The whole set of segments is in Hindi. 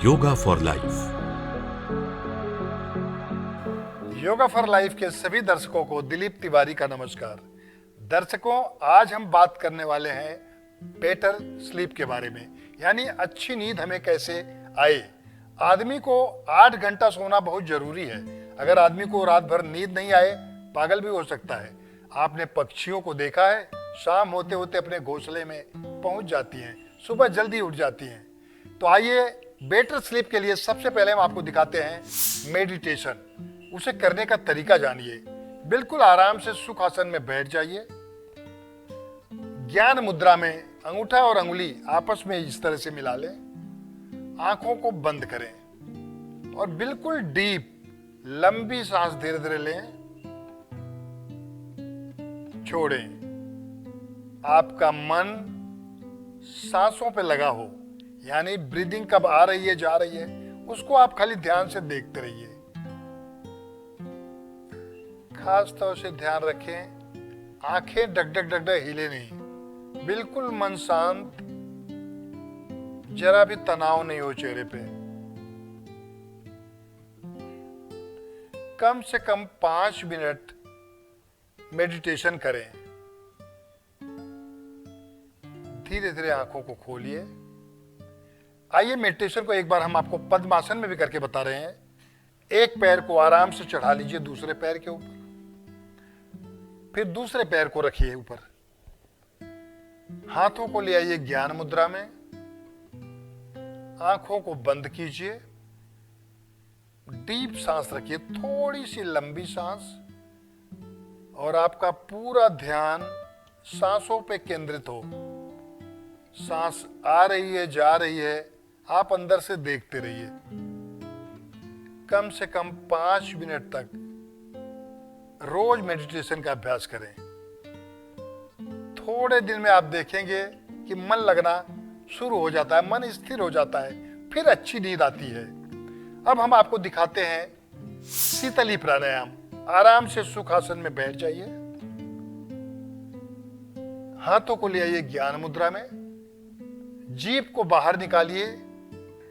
Yoga for life. Yoga for life के सभी दर्शकों को दिलीप तिवारी का नमस्कार। दर्शकों, आज हम बात करने वाले हैं बेटर स्लीप के बारे में, यानी अच्छी नींद हमें कैसे आए। आदमी को 8 घंटा सोना बहुत जरूरी है। अगर आदमी को रात भर नींद नहीं आए, पागल भी हो सकता है। आपने पक्षियों को देखा है, शाम होते होते अपने घोंसले में पहुंच जाती हैं, सुबह जल्दी उठ जाती हैं। तो आइए बेटर स्लीप के लिए सबसे पहले हम आपको दिखाते हैं मेडिटेशन। उसे करने का तरीका जानिए। बिल्कुल आराम से सुख आसन में बैठ जाइए। ज्ञान मुद्रा में अंगूठा और अंगुली आपस में इस तरह से मिला लें। आंखों को बंद करें और बिल्कुल डीप लंबी सांस धीरे धीरे लें, छोड़ें। आपका मन सांसों पे लगा हो, यानी ब्रीदिंग कब आ रही है जा रही है, उसको आप खाली ध्यान से देखते रहिए। खास तौर से ध्यान रखें, आंखें डगडग डगडग हिले नहीं, बिल्कुल मन शांत, जरा भी तनाव नहीं हो चेहरे पे। कम से कम 5 मिनट मेडिटेशन करें। धीरे धीरे आंखों को खोलिए। आइए मेडिटेशन को एक बार हम आपको पद्मासन में भी करके बता रहे हैं। एक पैर को आराम से चढ़ा लीजिए दूसरे पैर के ऊपर, फिर दूसरे पैर को रखिए ऊपर। हाथों को ले आइए ज्ञान मुद्रा में। आंखों को बंद कीजिए। डीप सांस रखिए, थोड़ी सी लंबी सांस, और आपका पूरा ध्यान सांसों पे केंद्रित हो। सांस आ रही है जा रही है, आप अंदर से देखते रहिए। कम से कम 5 मिनट तक रोज मेडिटेशन का अभ्यास करें। थोड़े दिन में आप देखेंगे कि मन लगना शुरू हो जाता है, मन स्थिर हो जाता है, फिर अच्छी नींद आती है। अब हम आपको दिखाते हैं शीतली प्राणायाम। आराम से सुखासन में बैठ जाइए। हाथों को ले आइए ज्ञान मुद्रा में। जीभ को बाहर निकालिए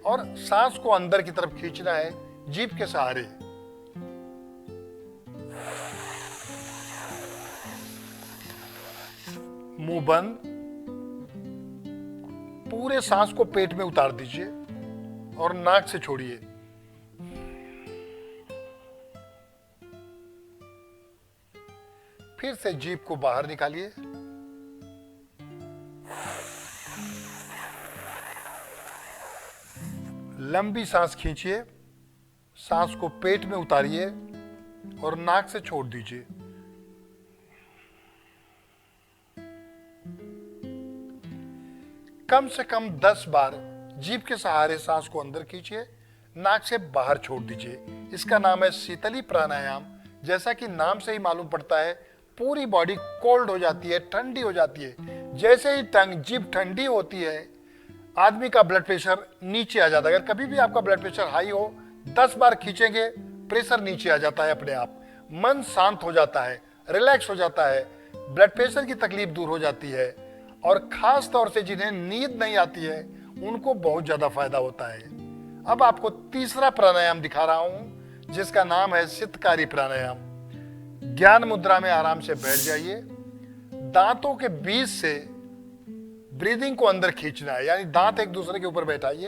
और सांस को अंदर की तरफ खींचना है जीभ के सहारे। मुंह बंद। पूरे सांस को पेट में उतार दीजिए और नाक से छोड़िए। फिर से जीभ को बाहर निकालिए। लंबी सांस खींचिए, सांस को पेट में उतारिए और नाक से छोड़ दीजिए। कम से कम 10 बार जीभ के सहारे सांस को अंदर खींचिए, नाक से बाहर छोड़ दीजिए। इसका नाम है शीतली प्राणायाम। जैसा कि नाम से ही मालूम पड़ता है, पूरी बॉडी कोल्ड हो जाती है, ठंडी हो जाती है। जैसे ही जीभ ठंडी होती है, आदमी का ब्लड प्रेशर नीचे आ जाता है। अगर कभी भी आपका ब्लड प्रेशर हाई हो, 10 बार खींचेंगे, प्रेशर नीचे आ जाता है अपने आप। मन शांत हो जाता है, रिलैक्स हो जाता है, ब्लड प्रेशर की तकलीफ दूर हो जाती है। और खास तौर से जिन्हें नींद नहीं आती है, उनको बहुत ज्यादा फायदा होता है। अब आपको तीसरा प्राणायाम दिखा रहा हूं, जिसका नाम है शीतकारी प्राणायाम। ज्ञान मुद्रा में आराम से बैठ जाइए। दांतों के बीच से ब्रीदिंग को अंदर खींचना है, यानी दांत एक दूसरे के ऊपर बैठाइए।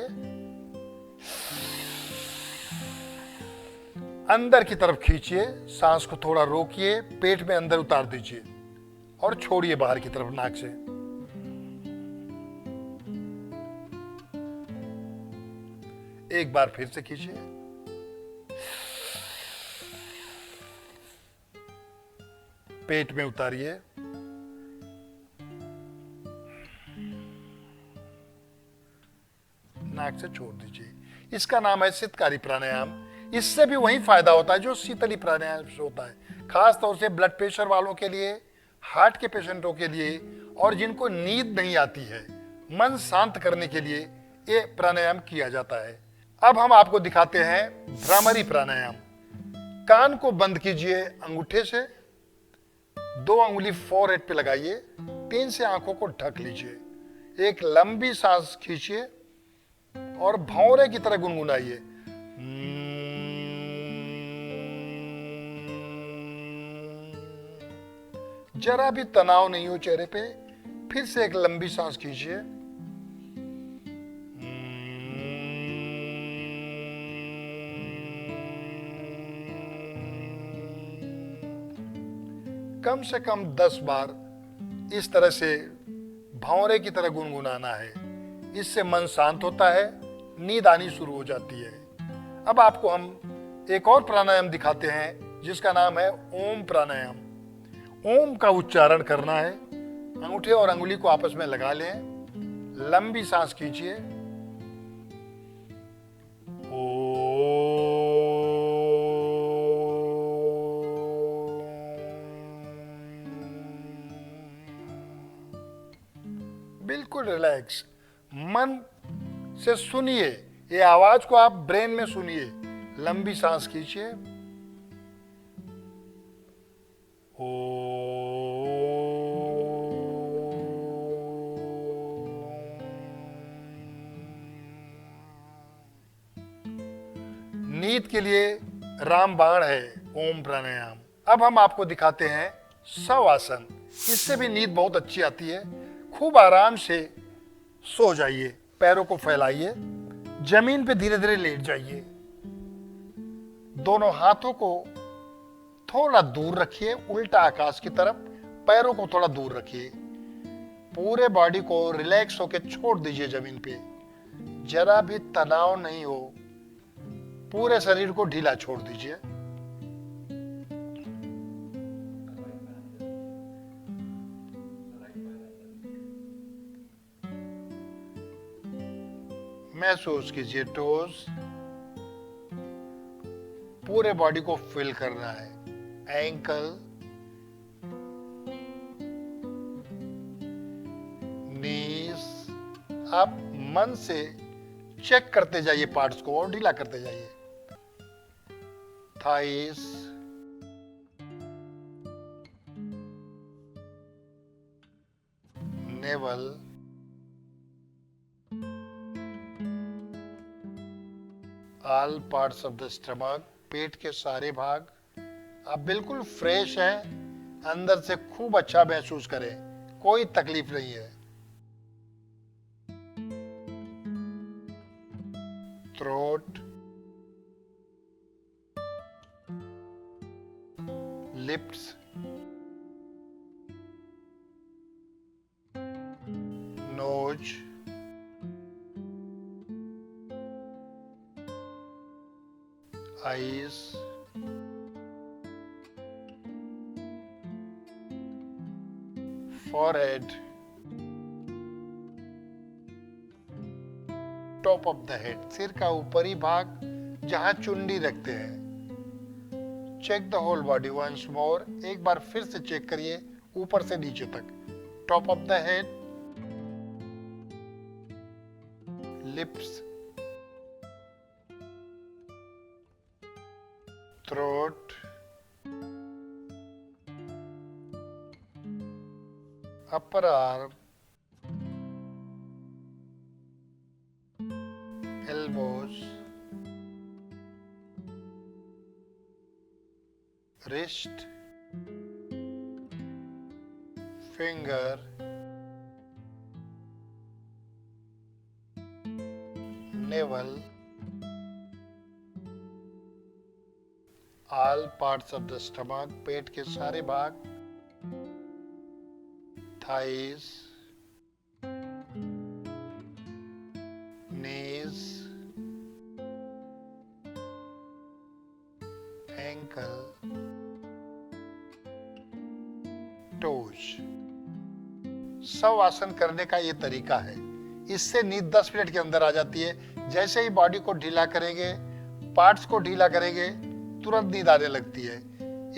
अंदर की तरफ खींचिए, सांस को थोड़ा रोकिए, पेट में अंदर उतार दीजिए और छोड़िए बाहर की तरफ नाक से। एक बार फिर से खींचिए। पेट में उतारिए। नाक से छोड़ दीजिए। इसका नाम है शीतकारी प्राणायाम। इससे भी वही फायदा होता है जो शीतली प्राणायाम से होता है। खास तौर से ब्लड प्रेशर वालों के लिए, हार्ट के पेशेंटों के लिए, और जिनको नींद नहीं आती है, मन शांत करने के लिए ये प्राणायाम किया जाता है। अब हम आपको दिखाते हैं भ्रामरी प्राणायाम। कान को बंद कीजिए अंगूठे से, 2 अंगुली फोरहेड पे लगाइए, 3 से आंखों को ढक लीजिए। एक लंबी सांस खींचिए और भौरे की तरह गुनगुनाइए। जरा भी तनाव नहीं हो चेहरे पे। फिर से एक लंबी सांस खींचिए। कम से कम 10 बार इस तरह से भौरे की तरह गुनगुनाना है। इससे मन शांत होता है, नींद आनी शुरू हो जाती है। अब आपको हम एक और प्राणायाम दिखाते हैं जिसका नाम है ओम प्राणायाम। ओम का उच्चारण करना है। अंगूठे और अंगुली को आपस में लगा लें। लंबी सांस खींचिए। बिल्कुल रिलैक्स मन से सुनिए, ये आवाज को आप ब्रेन में सुनिए। लंबी सांस खींचिए। नींद के लिए रामबाण है ओम प्राणायाम। अब हम आपको दिखाते हैं शवासन। इससे भी नींद बहुत अच्छी आती है। खूब आराम से सो जाइए, पैरों को फैलाइए, जमीन पे धीरे धीरे लेट जाइए। दोनों हाथों को थोड़ा दूर रखिए, उल्टा आकाश की तरफ। पैरों को थोड़ा दूर रखिए। पूरे बॉडी को रिलैक्स होकर छोड़ दीजिए जमीन पे। जरा भी तनाव नहीं हो, पूरे शरीर को ढीला छोड़ दीजिए। महसूस कीजिए टोज। पूरे बॉडी को फील करना है। एंकल, नीज। आप मन से चेक करते जाइए पार्ट्स को और ढीला करते जाइए। Thighs, navel, all parts of the stomach, पेट के सारे भाग। आप बिल्कुल फ्रेश हैं, अंदर से खूब अच्छा महसूस करें, कोई तकलीफ नहीं है। Throat, lips, nose, eyes, forehead, top of the head, सिर का ऊपरी भाग जहां चुंडी रखते हैं। Check the whole body once more. एक बार फिर से चेक करिए ऊपर से नीचे तक। Top of the head, lips, throat, upper arm, elbows, wrist, finger, navel, all parts of the stomach, पेट के सारे भाग, thighs, knees, ankle, toes. Shavasana करने का ये तरीका है। इससे नींद 10 मिनट के अंदर आ जाती है। जैसे ही बॉडी को ढीला करेंगे, पार्ट्स को ढीला करेंगे, तुरंत नींद आने लगती है।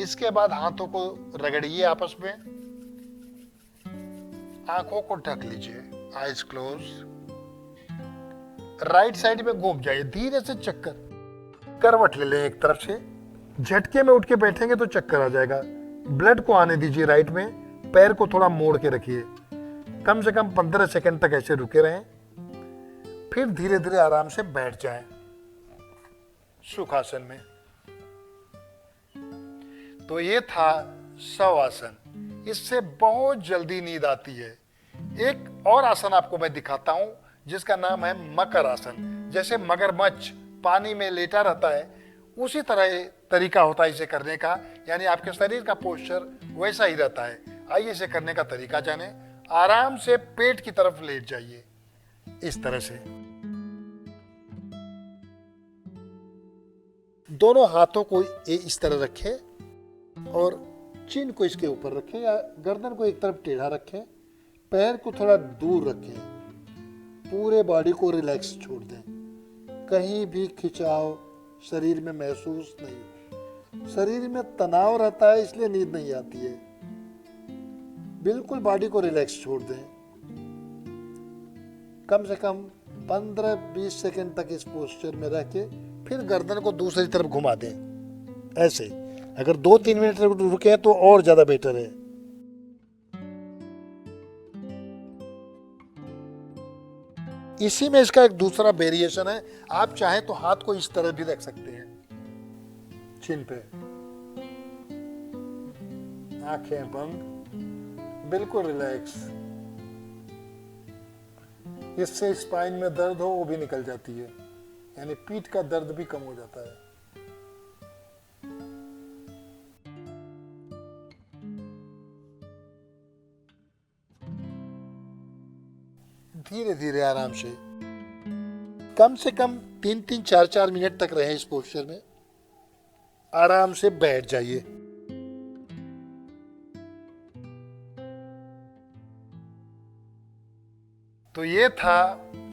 इसके बाद हाथों को रगड़िए आपस में। आंखों को ढक लीजिए, आईज क्लोज। राइट साइड में घूम जाइए, धीरे से चक्कर, करवट ले लें एक तरफ से। झटके में उठ के बैठेंगे तो चक्कर आ जाएगा। ब्लड को आने दीजिए राइट में। पैर को थोड़ा मोड़ के रखिए। कम से कम 15 सेकंड तक ऐसे रुके रहें। फिर धीरे धीरे आराम से बैठ जाएं सुखासन में। तो ये था शवासन। इससे बहुत जल्दी नींद आती है। एक और आसन आपको मैं दिखाता हूं जिसका नाम है मकर आसन। जैसे मगरमच्छ पानी में लेटा रहता है, उसी तरह तरीका होता है इसे करने का, यानी आपके शरीर का पोस्चर वैसा ही रहता है। आइए इसे करने का तरीका जाने। आराम से पेट की तरफ लेट जाइए इस तरह से। दोनों हाथों को इस तरह रखें और चिन को इसके ऊपर रखें या गर्दन को एक तरफ टेढ़ा रखें। पैर को थोड़ा दूर रखें। पूरे बॉडी को रिलैक्स छोड़ दें। कहीं भी खिंचाव शरीर में महसूस नहीं हो। शरीर में तनाव रहता है इसलिए नींद नहीं आती है। बिल्कुल बॉडी को रिलैक्स छोड़ दें। कम से कम 15-20 सेकंड तक इस पोस्चर में रह के फिर गर्दन को दूसरी तरफ घुमा दें ऐसे। अगर 2-3 मिनट रुके तो और ज्यादा बेटर है। इसी में इसका एक दूसरा वेरिएशन है। आप चाहें तो हाथ को इस तरह भी रख सकते हैं चिन पे, आंखें बंद, बिल्कुल रिलैक्स। इससे स्पाइन में दर्द हो वो भी निकल जाती है, यानी पीठ का दर्द भी कम हो जाता है। धीरे धीरे आराम से कम 3-3, 4-4 मिनट तक रहे इस पोस्चर में। आराम से बैठ जाइए। तो ये था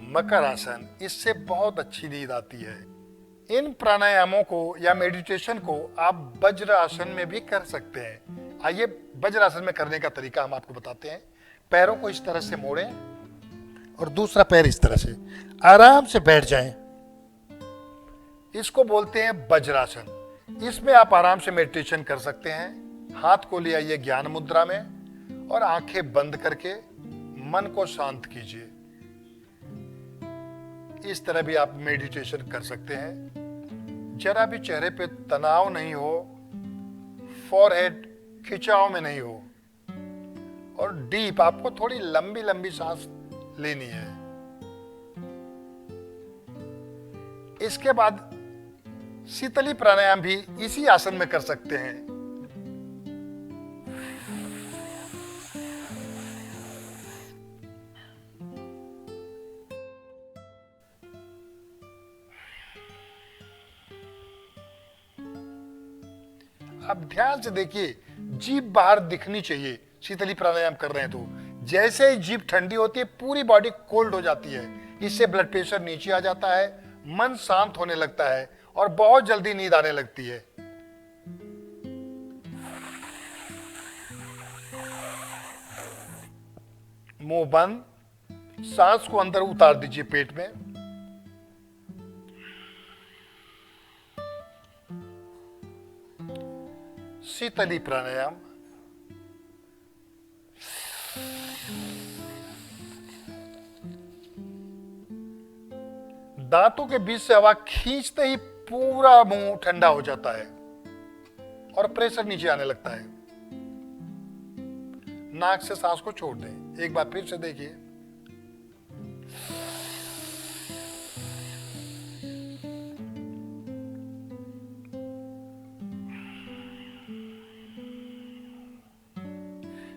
मकर आसन। इससे बहुत अच्छी नींद आती है। इन प्राणायामों को या मेडिटेशन को आप वज्र आसन में भी कर सकते हैं। आइए वज्र आसन में करने का तरीका हम आपको बताते हैं। पैरों को इस तरह से मोड़ें और दूसरा पैर इस तरह से आराम से बैठ जाएं। इसको बोलते हैं वज्रासन। इसमें आप आराम से मेडिटेशन कर सकते हैं। हाथ को ले आइए ज्ञान मुद्रा में और आंखें बंद करके मन को शांत कीजिए। इस तरह भी आप मेडिटेशन कर सकते हैं। जरा भी चेहरे पे तनाव नहीं हो, फॉरहेड खिंचाव में नहीं हो और डीप, आपको थोड़ी लंबी लंबी सांस लेनी है। इसके बाद शीतली प्राणायाम भी इसी आसन में कर सकते हैं। अब ध्यान से देखिए, जीभ बाहर दिखनी चाहिए। शीतली प्राणायाम कर रहे हैं तो जैसे ही जीभ ठंडी होती है पूरी बॉडी कोल्ड हो जाती है। इससे ब्लड प्रेशर नीचे आ जाता है, मन शांत होने लगता है और बहुत जल्दी नींद आने लगती है। मुंह बंद, सांस को अंदर उतार दीजिए पेट में। शीतली प्राणायाम। दांतों के बीच से हवा खींचते ही पूरा मुंह ठंडा हो जाता है और प्रेशर नीचे आने लगता है। नाक से सांस को छोड़ दें। एक बार फिर से देखिए।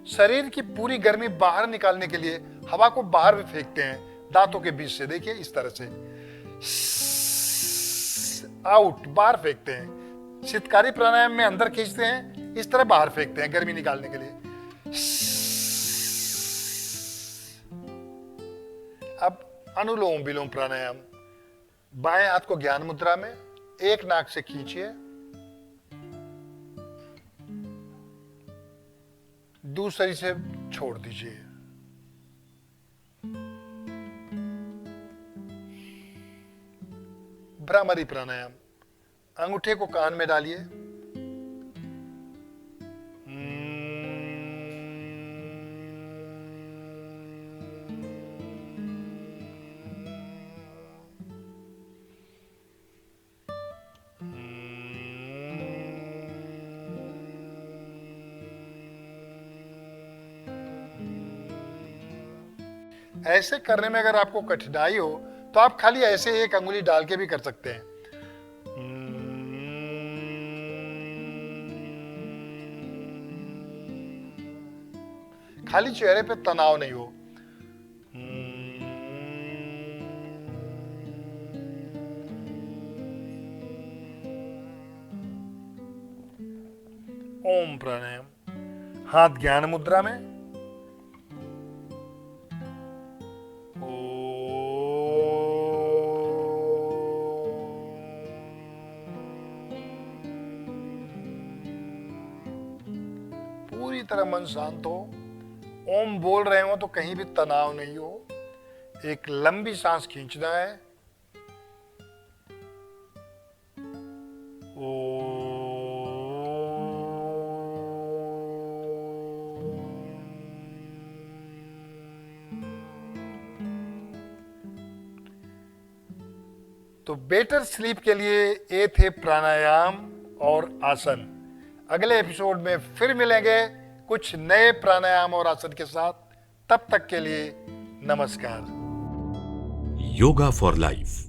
शरीर की पूरी गर्मी बाहर निकालने के लिए हवा को बाहर भी फेंकते हैं दांतों के बीच से। देखिए इस तरह से आउट, बाहर फेंकते हैं। शीतकारी प्राणायाम में अंदर खींचते हैं, इस तरह बाहर फेंकते हैं गर्मी निकालने के लिए। अब अनुलोम विलोम प्राणायाम। बाएं हाथ को ज्ञान मुद्रा में, एक नाक से खींचिए, दूसरी से छोड़ दीजिए। भ्रामरी प्राणायाम। अंगूठे को कान में डालिए, ऐसे करने में अगर आपको कठिनाई हो तो आप खाली ऐसे एक अंगुली डाल के भी कर सकते हैं। खाली चेहरे पे तनाव नहीं हो। ओम प्राणायाम। हाथ ज्ञान मुद्रा में। पूरी तरह मन शांत हो। ओम बोल रहे हो तो कहीं भी तनाव नहीं हो। एक लंबी सांस खींचना है। तो बेटर स्लीप के लिए ये थे प्राणायाम और आसन। अगले एपिसोड में फिर मिलेंगे कुछ नए प्राणायाम और आसन के साथ। तब तक के लिए नमस्कार। Yoga for life.